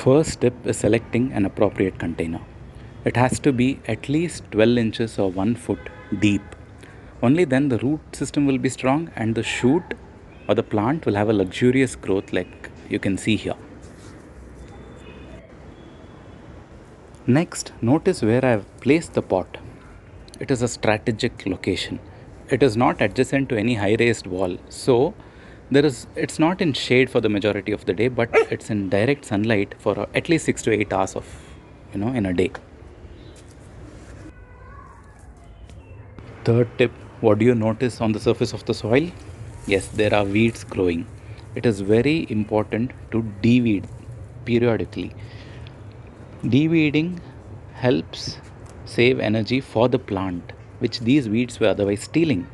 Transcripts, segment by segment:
First step is selecting an appropriate container. It has to be at least 12 inches or 1 foot deep. Only then the root system will be strong and the shoot or the plant will have a luxurious growth like you can see here. Next, notice where I have placed the pot. It is a strategic location. It is not adjacent to any high raised wall. So it's not in shade for the majority of the day, but it's in direct sunlight for at least 6 to 8 hours of in a day. Third tip, what do you notice on the surface of the soil? Yes, there are weeds growing. It is very important to de-weed periodically. De-weeding helps save energy for the plant, which these weeds were otherwise stealing.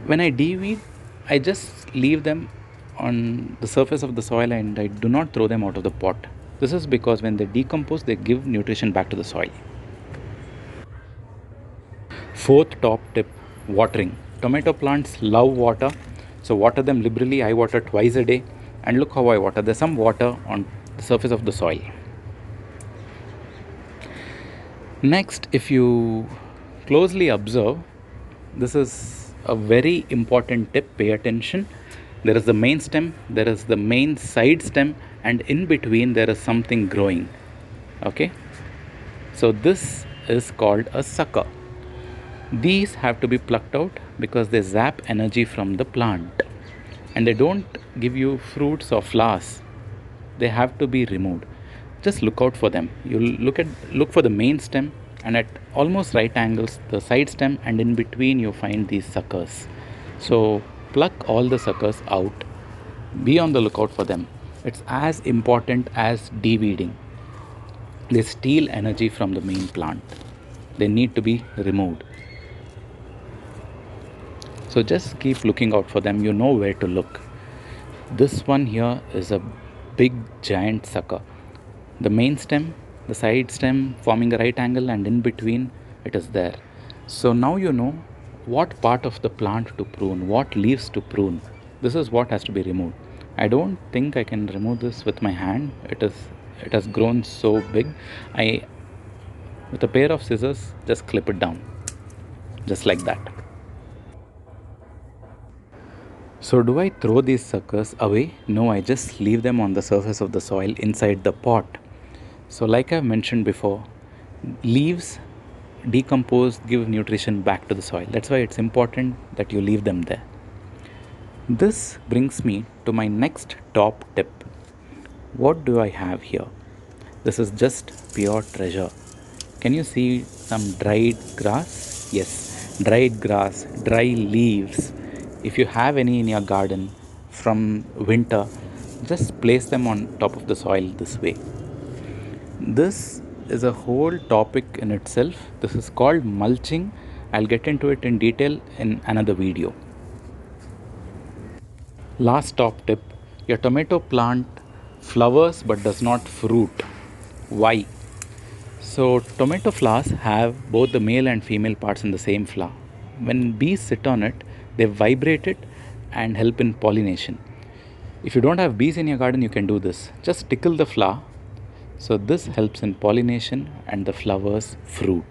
When I de-weed, I just leave them on the surface of the soil and I do not throw them out of the pot. This is because when they decompose, they give nutrition back to the soil. Fourth top tip, watering. Tomato plants love water, so water them liberally. I water twice a day, and look how I water. There's some water on the surface of the soil. Next, if you closely observe, this is a very important tip. Pay attention. There is the main stem, there is the main side stem, and in between there is something growing. Okay, so this is called a sucker. These have to be plucked out because they zap energy from the plant and they don't give you fruits or flowers. They have to be removed. Just look out for them. You'll look for the main stem and at almost right angles the side stem, and in between you find these suckers. So pluck all the suckers out. Be on the lookout for them. It's as important as de-weeding. They steal energy from the main plant. They need to be removed. So just keep looking out for them. You know where to look. This one here is a big giant sucker. The main stem, the side stem forming a right angle, and in between it is there. So now you know what part of the plant to prune, what leaves to prune. This is what has to be removed. I don't think I can remove this with my hand. It has grown so big. I with a pair of scissors just clip it down. Just like that. So do I throw these suckers away? No, I just leave them on the surface of the soil inside the pot. So like I've mentioned before, leaves decompose, give nutrition back to the soil. That's why it's important that you leave them there. This brings me to my next top tip. What do I have here? This is just pure treasure. Can you see some dried grass? Yes, dried grass, dry leaves. If you have any in your garden from winter, just place them on top of the soil this way. This is a whole topic in itself. This is called mulching. I'll get into it in detail in another video. Last top tip, your tomato plant flowers but does not fruit. Why? So tomato flowers have both the male and female parts in the same flower. When bees sit on it, they vibrate it and help in pollination. If you don't have bees in your garden, you can do this. Just tickle the flower. So this helps in pollination and the flowers fruit.